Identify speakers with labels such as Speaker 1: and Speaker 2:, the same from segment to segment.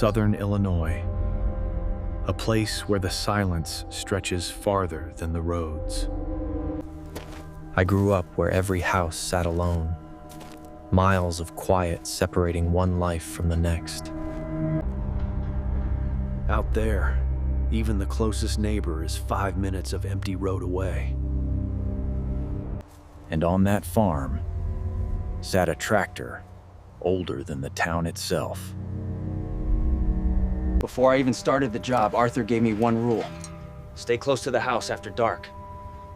Speaker 1: southern Illinois, a place where the silence stretches farther than the roads.
Speaker 2: I grew up where every house sat alone, miles of quiet separating one life from the next.
Speaker 1: Out there, even the closest neighbor is 5 minutes of empty road away. And on that farm sat a tractor older than the town itself.
Speaker 3: Before I even started the job, Arthur gave me one rule. Stay close to the house after dark.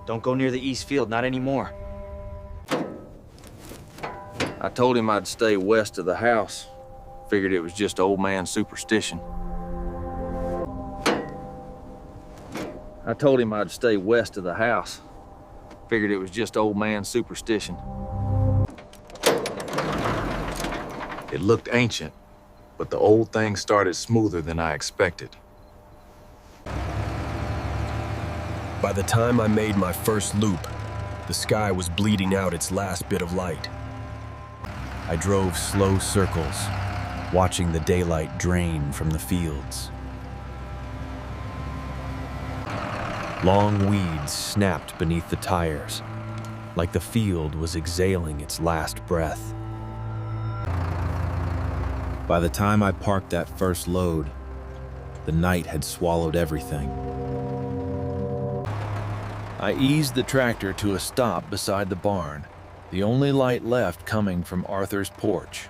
Speaker 3: Don't go near the east field, not anymore.
Speaker 4: I told him I'd stay west of the house. Figured it was just old man superstition. I told him I'd stay west of the house. Figured it was just old man superstition. It looked ancient, but the old thing started smoother than I expected.
Speaker 5: By the time I made my first loop, the sky was bleeding out its last bit of light.
Speaker 1: I drove slow circles, watching the daylight drain from the fields. Long weeds snapped beneath the tires, like the field was exhaling its last breath. By the time I parked that first load, the night had swallowed everything. I eased the tractor to a stop beside the barn, the only light left coming from Arthur's porch.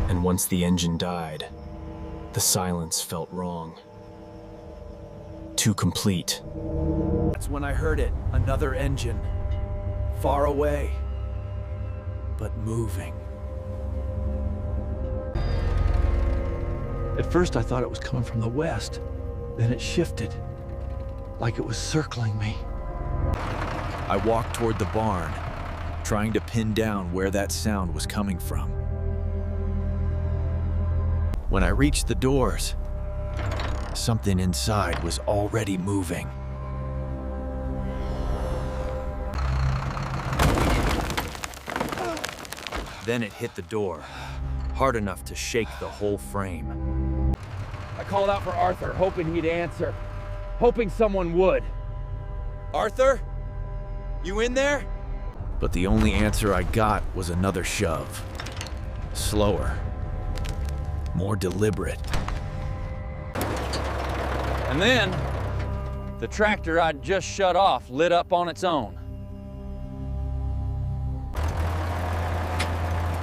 Speaker 5: And once the engine died, the silence felt wrong. Too complete.
Speaker 1: That's when I heard it, another engine. Far away, but moving. At first I thought it was coming from the west. Then it shifted, like it was circling me. I walked toward the barn, trying to pin down where that sound was coming from. When I reached the doors, something inside was already moving. Then it hit the door, hard enough to shake the whole frame.
Speaker 3: I called out for Arthur, hoping he'd answer, hoping someone would.
Speaker 1: Arthur? You in there? But the only answer I got was another shove. Slower. More deliberate.
Speaker 3: And then, the tractor I'd just shut off lit up on its own.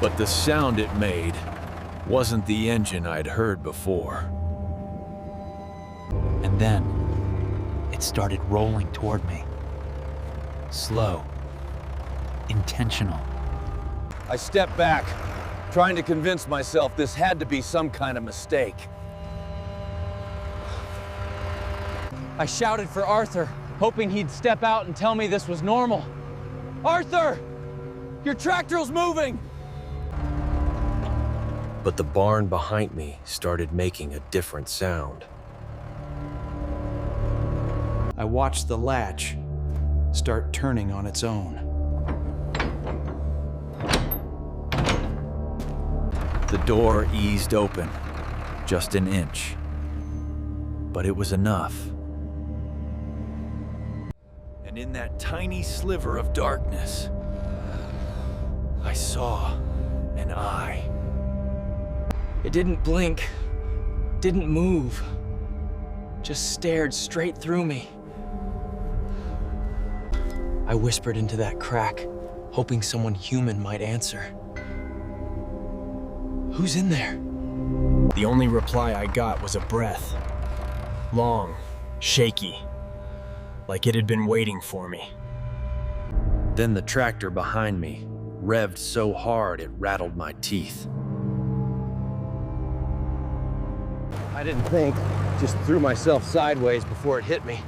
Speaker 1: But the sound it made wasn't the engine I'd heard before.
Speaker 3: And then, it started rolling toward me. Slow. Intentional.
Speaker 4: I stepped back, trying to convince myself this had to be some kind of mistake.
Speaker 3: I shouted for Arthur, hoping he'd step out and tell me this was normal. Arthur! Your tractor's moving!
Speaker 1: But the barn behind me started making a different sound. I watched the latch start turning on its own. The door eased open, just an inch. But it was enough. And in that tiny sliver of darkness, I saw an eye.
Speaker 3: It didn't blink, didn't move, just stared straight through me. I whispered into that crack, hoping someone human might answer. Who's in there?
Speaker 5: The only reply I got was a breath. Long, shaky, like it had been waiting for me.
Speaker 1: Then the tractor behind me revved so hard it rattled my teeth.
Speaker 4: I didn't think, just threw myself sideways before it hit me.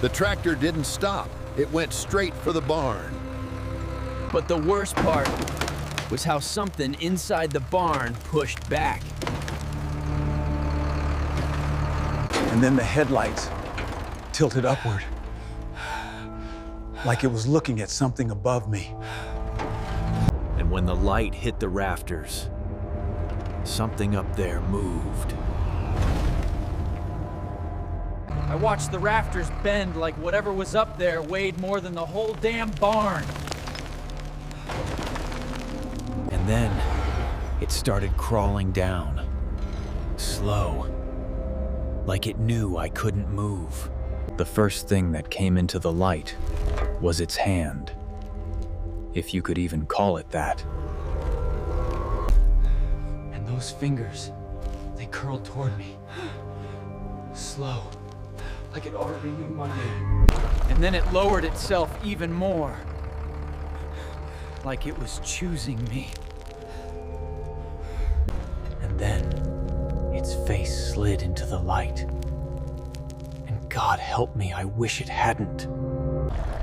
Speaker 6: The tractor didn't stop. It went straight for the barn.
Speaker 3: But the worst part was how something inside the barn pushed back.
Speaker 1: And then the headlights tilted upward.
Speaker 7: like it was looking at something above me.
Speaker 1: And when the light hit the rafters, something up there moved.
Speaker 3: I watched the rafters bend like whatever was up there weighed more than the whole damn barn.
Speaker 1: And then it started crawling down, slow, like it knew I couldn't move. The first thing that came into the light was its hand, if you could even call it that.
Speaker 3: And those fingers, they curled toward me. Slow, like it already knew my name. And then it lowered itself even more, like it was choosing me. And then its face slid into the light. And God help me, I wish it hadn't.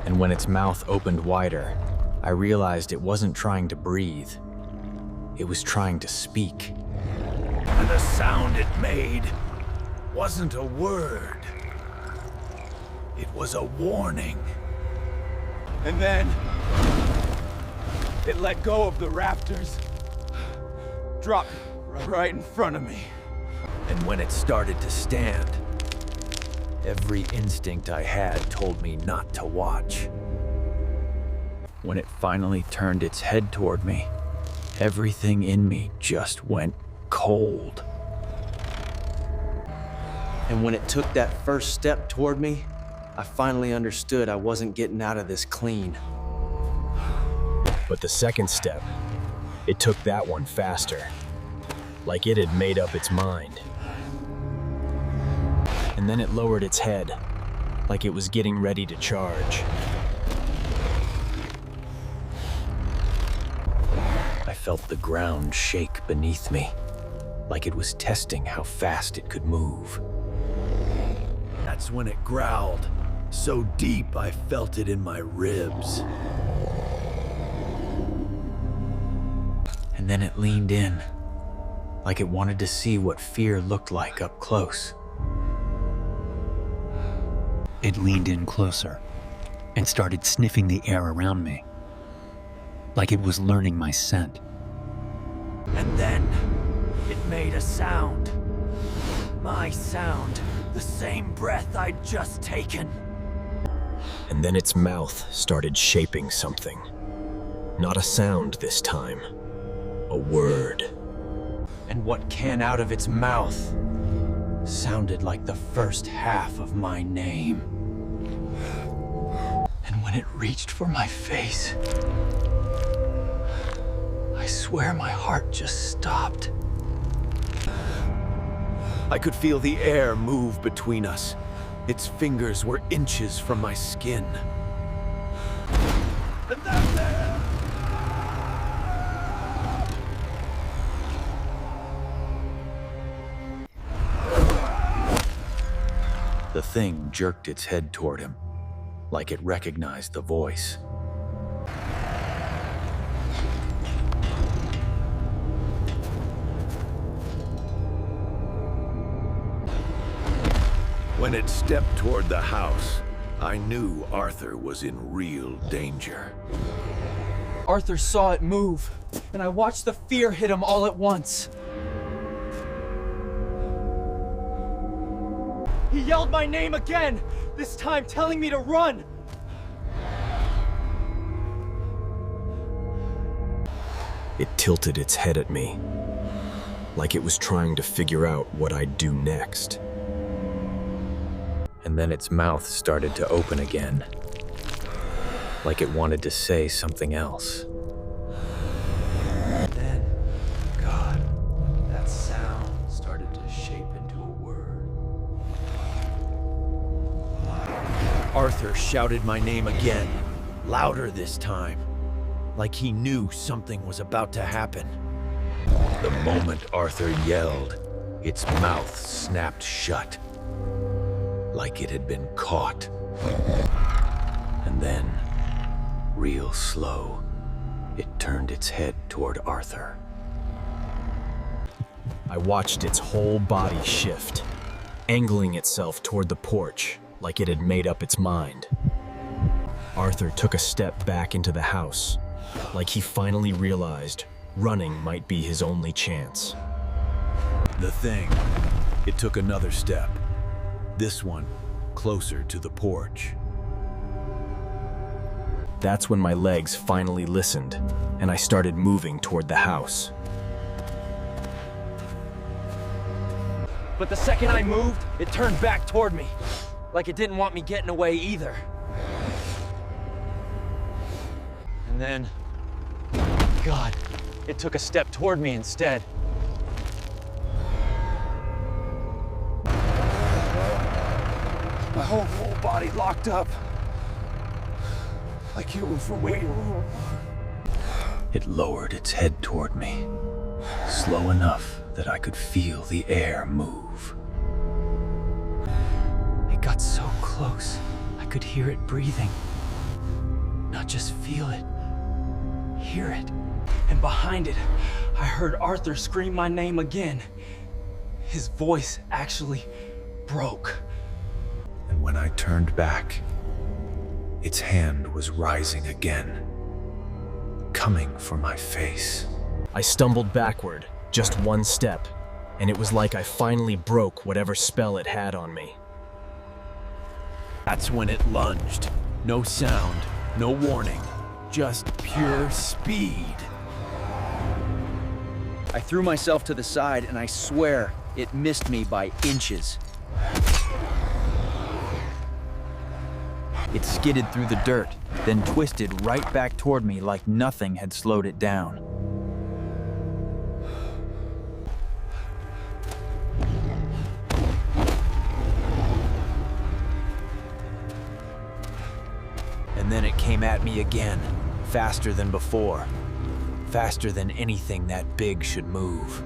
Speaker 1: And when its mouth opened wider, I realized it wasn't trying to breathe. It was trying to speak. And the sound it made wasn't a word. It was a warning.
Speaker 3: And then it let go of the rafters, dropped right in front of me.
Speaker 1: And when it started to stand, every instinct I had told me not to watch. When it finally turned its head toward me, everything in me just went cold.
Speaker 2: And when it took that first step toward me, I finally understood I wasn't getting out of this clean.
Speaker 5: But the second step, it took that one faster, like it had made up its mind. And then it lowered its head, like it was getting ready to charge.
Speaker 1: I felt the ground shake beneath me, like it was testing how fast it could move. That's when it growled, so deep I felt it in my ribs.
Speaker 2: And then it leaned in, like it wanted to see what fear looked like up close.
Speaker 8: It leaned in closer and started sniffing the air around me, like it was learning my scent.
Speaker 1: And then it made a sound. My sound, the same breath I'd just taken.
Speaker 5: And then its mouth started shaping something. Not a sound this time, a word.
Speaker 2: And what came out of its mouth sounded like the first half of my name. And when it reached for my face, I swear my heart just stopped.
Speaker 1: I could feel the air move between us. Its fingers were inches from my skin. And that's it! The thing jerked its head toward him, like it recognized the voice. When it stepped toward the house, I knew Arthur was in real danger.
Speaker 3: Arthur saw it move, and I watched the fear hit him all at once. He yelled my name again, this time telling me to run.
Speaker 5: It tilted its head at me, like it was trying to figure out what I'd do next.
Speaker 2: And then its mouth started to open again, like it wanted to say something else.
Speaker 1: And then, God, that sound started to shape into a word. Arthur shouted my name again, louder this time, like he knew something was about to happen. The moment Arthur yelled, its mouth snapped shut, like it had been caught. And then, real slow, it turned its head toward Arthur.
Speaker 5: I watched its whole body shift, angling itself toward the porch, like it had made up its mind. Arthur took a step back into the house, like he finally realized running might be his only chance.
Speaker 1: The thing, it took another step. This one, closer to the porch.
Speaker 5: That's when my legs finally listened, and I started moving toward the house.
Speaker 3: But the second I moved, it turned back toward me. Like it didn't want me getting away either. And then, God, it took a step toward me instead. My whole body locked up. Like it was waiting.
Speaker 1: It lowered its head toward me, slow enough that I could feel the air move.
Speaker 3: It got so close, I could hear it breathing. Not just feel it, hear it. And behind it, I heard Arthur scream my name again. His voice actually broke.
Speaker 1: And when I turned back, its hand was rising again, coming for my face.
Speaker 5: I stumbled backward, just one step, and it was like I finally broke whatever spell it had on me.
Speaker 1: That's when it lunged. No sound, no warning, just pure speed.
Speaker 9: I threw myself to the side, and I swear it missed me by inches. It skidded through the dirt, then twisted right back toward me like nothing had slowed it down.
Speaker 1: And then it came at me again, faster than before. Faster than anything that big should move.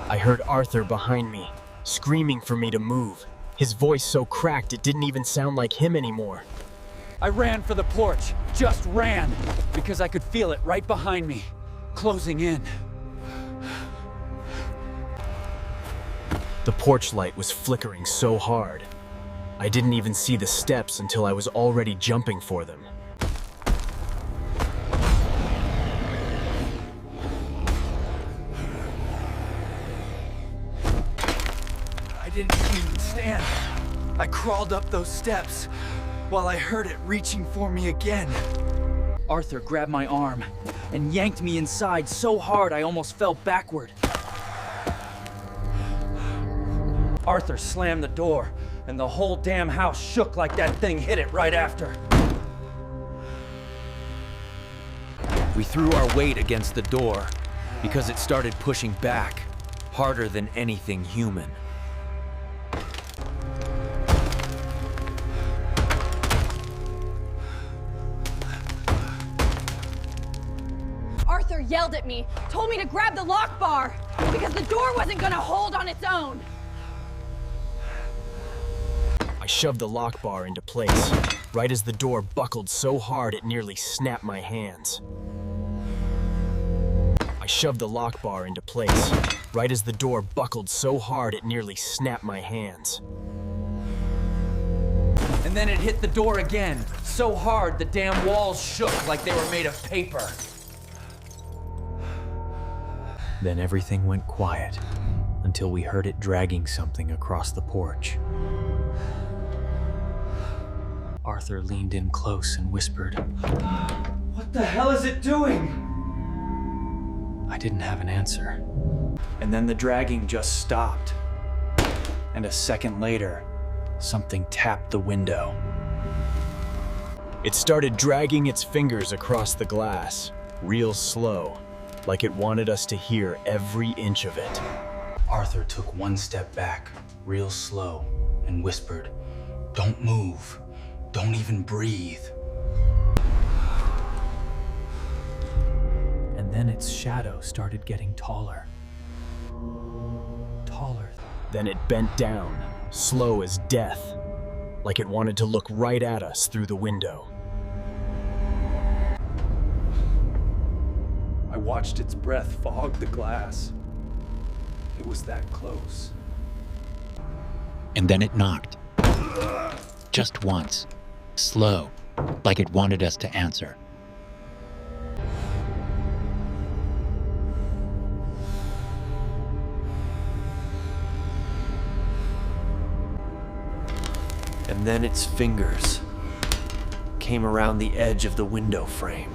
Speaker 5: I heard Arthur behind me, screaming for me to move. His voice so cracked it didn't even sound like him anymore.
Speaker 3: I ran for the porch, just ran, because I could feel it right behind me, closing in.
Speaker 5: The porch light was flickering so hard. I didn't even see the steps until I was already jumping for them.
Speaker 3: I didn't even stand. I crawled up those steps while I heard it reaching for me again. Arthur grabbed my arm and yanked me inside so hard I almost fell backward. Arthur slammed the door, and the whole damn house shook like that thing hit it right after.
Speaker 1: We threw our weight against the door because it started pushing back, harder than anything human.
Speaker 10: Arthur yelled at me, told me to grab the lock bar, because the door wasn't gonna hold on its own.
Speaker 5: I shoved the lock bar into place, right as the door buckled so hard it nearly snapped my hands. I shoved the lock bar into place, right as the door buckled so hard it nearly snapped my hands.
Speaker 3: And then it hit the door again, so hard the damn walls shook like they were made of paper.
Speaker 2: Then everything went quiet until we heard it dragging something across the porch. Arthur leaned in close and whispered,
Speaker 3: What the hell is it doing?
Speaker 2: I didn't have an answer.
Speaker 3: And then the dragging just stopped. And a second later, something tapped the window.
Speaker 5: It started dragging its fingers across the glass, real slow, like it wanted us to hear every inch of it.
Speaker 3: Arthur took one step back, real slow, and whispered, Don't move. Don't even breathe. And then its shadow started getting taller. Taller.
Speaker 5: Then it bent down, slow as death, like it wanted to look right at us through the window.
Speaker 1: I watched its breath fog the glass. It was that close.
Speaker 8: And then it knocked. Just once. slow, like it wanted us to answer.
Speaker 2: And then its fingers came around the edge of the window frame.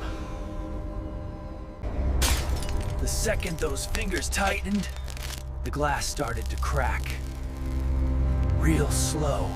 Speaker 2: The second those fingers tightened, the glass started to crack. Real slow,